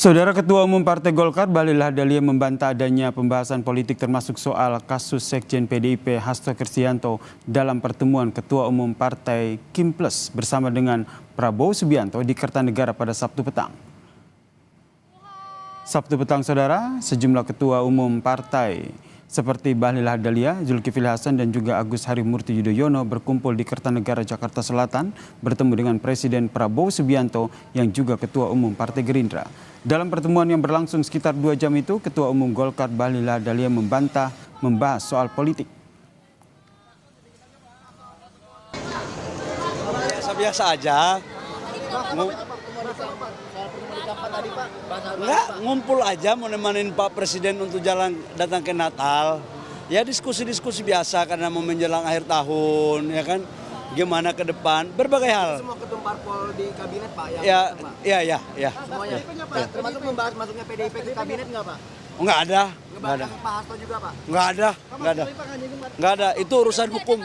Saudara Ketua Umum Partai Golkar Bahlil Lahadalia membantah adanya pembahasan politik termasuk soal kasus Sekjen PDIP Hasto Kristianto dalam pertemuan Ketua Umum Partai Kim Plus bersama dengan Prabowo Subianto di Kertanegara pada Sabtu petang. Sabtu petang, saudara, sejumlah ketua umum partai seperti Bahlil Lahadalia, Zulkifli Hasan dan juga Agus Harimurti Yudhoyono berkumpul di Kertanegara, Jakarta Selatan bertemu dengan Presiden Prabowo Subianto yang juga Ketua Umum Partai Gerindra. Dalam pertemuan yang berlangsung sekitar 2 jam itu, Ketua Umum Golkar Bahlil Lahadalia membantah membahas soal politik. Biasa aja. Enggak, ngumpul aja mau nemenin Pak Presiden untuk datang ke Natal. Ya diskusi-diskusi biasa karena mau menjelang akhir tahun, ya kan. Gimana ke depan, berbagai hal. Semua ketum parpol di kabinet, Pak? Ya. Semuanya? Ya. Termasuk membahas masuknya PDIP ke kabinet nggak, Pak? Enggak ada. Pak Hasto juga, Pak? Enggak ada. Itu urusan hukum.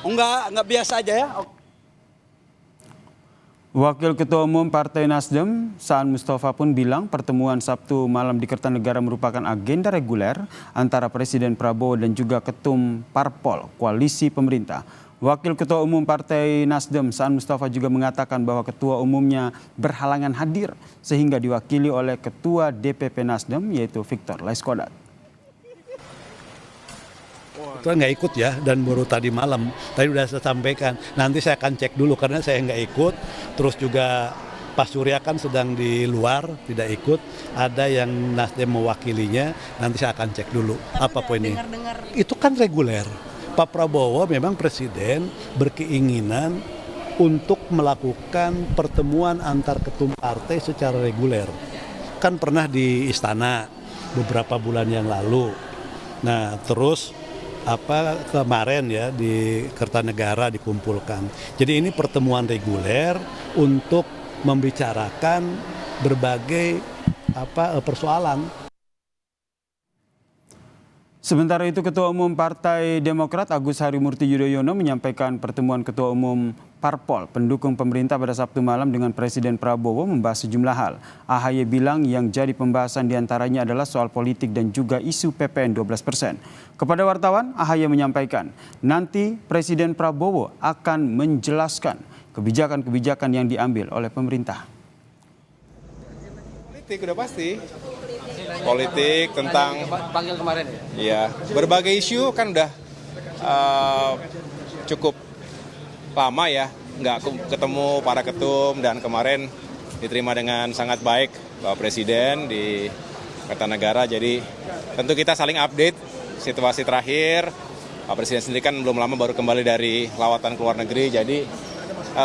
Enggak biasa aja ya. Wakil Ketua Umum Partai Nasdem, Saan Mustafa pun bilang pertemuan Sabtu malam di Kertanegara merupakan agenda reguler antara Presiden Prabowo dan juga Ketum Parpol Koalisi Pemerintah. Wakil Ketua Umum Partai Nasdem, Saan Mustafa juga mengatakan bahwa ketua umumnya berhalangan hadir sehingga diwakili oleh Ketua DPP Nasdem yaitu Victor Laiskodat. Itu nggak ikut ya, dan baru tadi malam, tadi udah saya sampaikan, nanti saya akan cek dulu karena saya nggak ikut, terus juga Pak Surya kan sedang di luar, tidak ikut, ada yang Nasdem mewakilinya, nanti saya akan cek dulu apa poinnya. Itu kan reguler, Pak Prabowo memang Presiden berkeinginan untuk melakukan pertemuan antar ketum partai secara reguler. Kan pernah di Istana beberapa bulan yang lalu, nah terus kemarin ya di Kertanegara dikumpulkan. Jadi ini pertemuan reguler untuk membicarakan berbagai persoalan. Sementara itu, Ketua Umum Partai Demokrat Agus Harimurti Yudhoyono menyampaikan pertemuan Ketua Umum Parpol pendukung pemerintah pada Sabtu malam dengan Presiden Prabowo membahas sejumlah hal. AHY bilang yang jadi pembahasan diantaranya adalah soal politik dan juga isu PPN 12%. Kepada wartawan, AHY menyampaikan nanti Presiden Prabowo akan menjelaskan kebijakan-kebijakan yang diambil oleh pemerintah. Politik udah pasti. Politik tentang Panggil kemarin ya berbagai isu kan udah cukup lama ya nggak ketemu para ketum, dan kemarin diterima dengan sangat baik Bapak Presiden di Kertanegara. Jadi tentu kita saling update situasi terakhir. Pak Presiden sendiri kan belum lama baru kembali dari lawatan ke luar negeri, jadi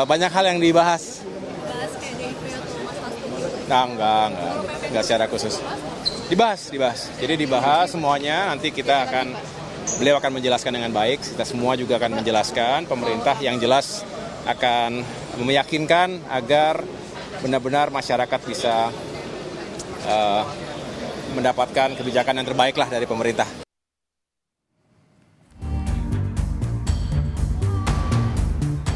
banyak hal yang dibahas. Enggak secara khusus. Dibahas. Jadi dibahas semuanya, nanti beliau akan menjelaskan dengan baik, kita semua juga akan menjelaskan, pemerintah yang jelas akan meyakinkan agar benar-benar masyarakat bisa mendapatkan kebijakan yang terbaik lah dari pemerintah.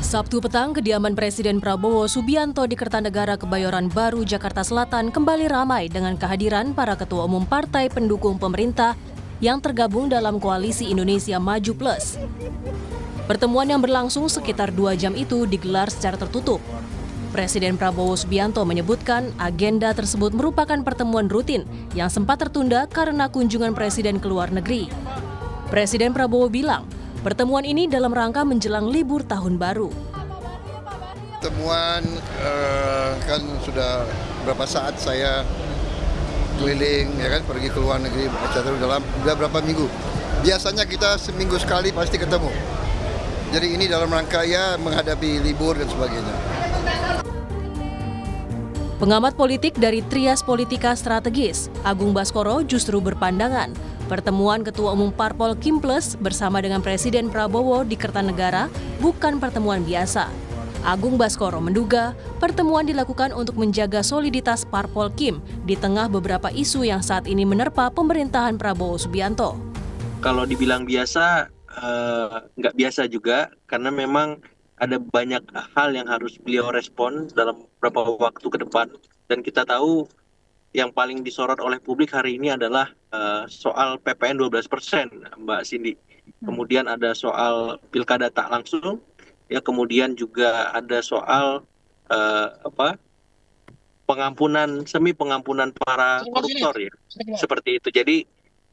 Sabtu petang, kediaman Presiden Prabowo Subianto di Kertanegara, Kebayoran Baru, Jakarta Selatan kembali ramai dengan kehadiran para ketua umum partai pendukung pemerintah yang tergabung dalam Koalisi Indonesia Maju Plus. Pertemuan yang berlangsung sekitar 2 jam itu digelar secara tertutup. Presiden Prabowo Subianto menyebutkan agenda tersebut merupakan pertemuan rutin yang sempat tertunda karena kunjungan Presiden ke luar negeri. Presiden Prabowo bilang, pertemuan ini dalam rangka menjelang libur tahun baru. Pertemuan kan sudah berapa saat saya keliling, ya kan, pergi ke luar negeri, udah berapa minggu. Biasanya kita seminggu sekali pasti ketemu. Jadi ini dalam rangka ya menghadapi libur dan sebagainya. Pengamat politik dari Trias Politika Strategis, Agung Baskoro justru berpandangan pertemuan Ketua Umum Parpol Kim Plus bersama dengan Presiden Prabowo di Kertanegara bukan pertemuan biasa. Agung Baskoro menduga pertemuan dilakukan untuk menjaga soliditas Parpol Kim di tengah beberapa isu yang saat ini menerpa pemerintahan Prabowo Subianto. Kalau dibilang biasa, nggak biasa juga, karena memang ada banyak hal yang harus beliau respon dalam beberapa waktu ke depan. Dan kita tahu yang paling disorot oleh publik hari ini adalah soal PPN 12%, Mbak Cindy. Kemudian ada soal pilkada tak langsung, ya, kemudian juga ada soal semi pengampunan para koruptor, ya, seperti itu. Jadi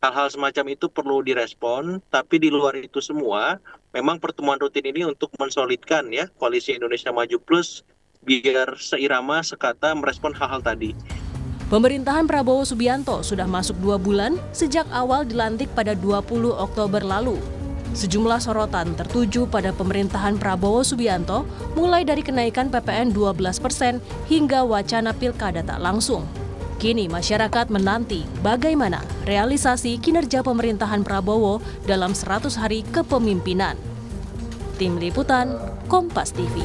hal-hal semacam itu perlu direspon, tapi di luar itu semua, memang pertemuan rutin ini untuk mensolidkan, ya, Koalisi Indonesia Maju Plus biar seirama sekata merespon hal-hal tadi. Pemerintahan Prabowo Subianto sudah masuk 2 bulan sejak awal dilantik pada 20 Oktober lalu. Sejumlah sorotan tertuju pada pemerintahan Prabowo Subianto, mulai dari kenaikan PPN 12% hingga wacana pilkada tak langsung. Kini masyarakat menanti bagaimana realisasi kinerja pemerintahan Prabowo dalam 100 hari kepemimpinan. Tim Liputan, Kompas TV.